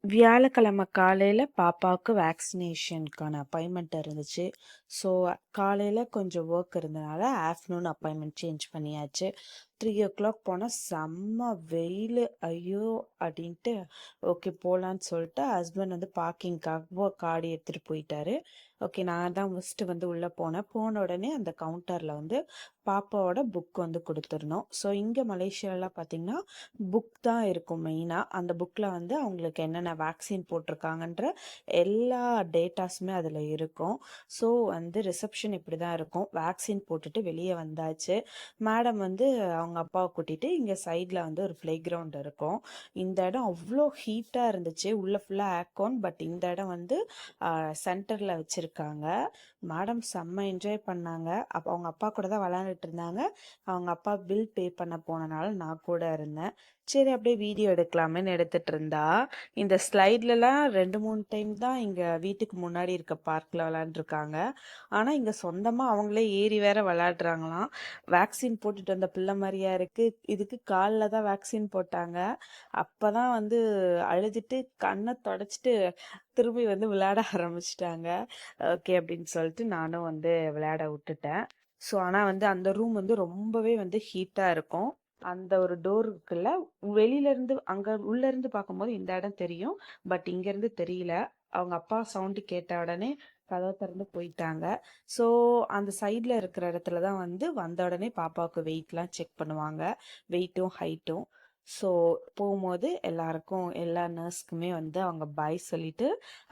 வியாழக்கிழமை காலையில் பாப்பாவுக்கு வேக்சினேஷனுக்கான அப்பாயின்மெண்ட் இருந்துச்சு. ஸோ காலையில் கொஞ்சம் ஒர்க் இருந்தனால ஆஃப்டர்நூன் அப்பாயின்மெண்ட் சேஞ்ச் பண்ணியாச்சு. 3 o'clock போனால் செம்ம வெயில், ஐயோ அப்படின்ட்டு ஓகே போகலான்னு சொல்லிட்டு ஹஸ்பண்ட் வந்து பார்க்கிங்காக காடி எடுத்துகிட்டு போயிட்டாரு. ஓகே, நான் தான் ஃபஸ்ட்டு உள்ளே போன உடனே அந்த கவுண்டரில் பாப்பாவோட புக் கொடுத்துருந்தோம். ஸோ இங்கே மலேசியாலாம் பார்த்திங்கன்னா புக் தான் இருக்கும் மெயினாக. அந்த புக்கில் அவங்களுக்கு என்னென்ன வேக்சின் போட்டிருக்காங்கன்ற எல்லா டேட்டாஸுமே அதில் இருக்கும். ஸோ ரிசப்ஷன் இப்படி தான் இருக்கும். வேக்சின் போட்டுட்டு வெளியே வந்தாச்சு. மேடம் அவங்க அப்பாவை கூட்டிகிட்டு இங்கே சைடில் ஒரு ப்ளே கிரவுண்ட் இருக்கும். இந்த இடம் அவ்வளோ ஹீட்டாக இருந்துச்சு. உள்ளே ஃபுல்லாக ஏர்கான், பட் இந்த இடம் சென்டரில் வச்சுருக்காங்க. மேடம் செம்ம என்ஜாய் பண்ணாங்க. அப்போ அவங்க அப்பா கூட தான் விளையாண்டுட்டு இருந்தாங்க. அவங்க அப்பா பில் பே பண்ண போனனால நான் கூட இருந்தேன். சரி அப்படியே வீடியோ எடுக்கலாமேன்னு எடுத்துட்டு இருந்தா, இந்த ஸ்லைட்லலாம் 2-3 டைம் தான் இங்கே வீட்டுக்கு முன்னாடி இருக்க பார்க்கில் விளையாண்டுருக்காங்க. ஆனால் இங்கே சொந்தமாக அவங்களே ஏறி வேற விளையாடுறாங்களாம். வேக்சின் போட்டுட்டு வந்த பிள்ளை மாதிரியா இருக்குது. இதுக்கு காலில் தான் வேக்சின் போட்டாங்க. அப்போ தான் அழுதுட்டு கண்ணை தொடச்சிட்டு திரும்பி விளையாட ஆரம்பிச்சிட்டாங்க. ஓகே அப்படின்னு சொல்லிட்டு நானும் விளையாட விட்டுட்டேன். ஸோ ஆனால் அந்த ரூம் ரொம்பவே ஹீட்டாக இருக்கும். அந்த ஒரு டோர் இருக்குல்ல, வெளியிலேருந்து அங்கே உள்ளேருந்து பார்க்கும்போது இந்த இடம் தெரியும், பட் இங்கேருந்து தெரியல. அவங்க அப்பா சவுண்டு கேட்ட உடனே கதவை திறந்து போயிட்டாங்க. ஸோ அந்த சைடில் இருக்கிற இடத்துல தான் வந்த உடனே பாப்பாவுக்கு வெயிட்லாம் செக் பண்ணுவாங்க, வெயிட்டும் ஹைட்டும். ஸோ போகும்போது எல்லாருக்கும் எல்லா நர்ஸ்க்குமே அவங்க பாய் சொல்லிட்டு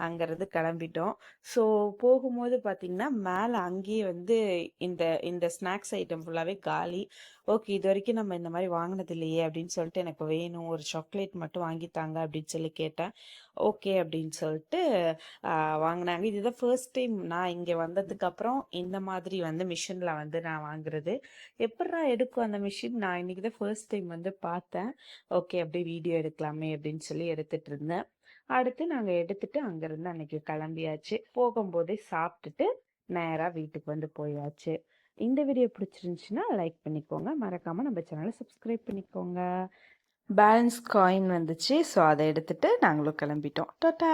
அங்கேருந்து கிளம்பிட்டோம். ஸோ போகும்போது பார்த்திங்கன்னா மேலே அங்கேயே இந்த இந்த ஸ்நாக்ஸ் ஐட்டம் ஃபுல்லாகவே காலி. ஓகே, இது வரைக்கும் நம்ம இந்த மாதிரி வாங்கினது இல்லையே அப்படின்னு சொல்லிட்டு எனக்கு வேணும், ஒரு சாக்லேட் மட்டும் வாங்கித்தாங்க அப்படின்னு சொல்லி கேட்டேன். ஓகே அப்படின்னு சொல்லிட்டு வாங்கினாங்க. இதுதான் ஃபர்ஸ்ட் டைம் நான் இங்கே வந்ததுக்கப்புறம் இந்த மாதிரி மிஷினில் நான் வாங்குறது. எப்பட்றா எடுக்கும் அந்த மிஷின், நான் இன்றைக்கி தான் ஃபர்ஸ்ட் டைம் பார்த்தேன். ஓகே அப்படியே வீடியோ எடுக்கலாமே அப்படின்னு சொல்லி எடுத்துகிட்டு இருந்தேன். அடுத்து நாங்கள் எடுத்துட்டு அங்கேருந்து அன்னைக்கு கிளம்பியாச்சு. போகும்போதே சாப்பிட்டுட்டு நேராக வீட்டுக்கு போயாச்சு. இந்த வீடியோ பிடிச்சிருந்துச்சுன்னா லைக் பண்ணிக்கோங்க, மறக்காமல் நம்ம சேனலை சப்ஸ்கிரைப் பண்ணிக்கோங்க. பேலன்ஸ் காயின் வந்துச்சு. ஸோ அதை எடுத்துட்டு நாங்களும் கிளம்பிட்டோம். டாடா.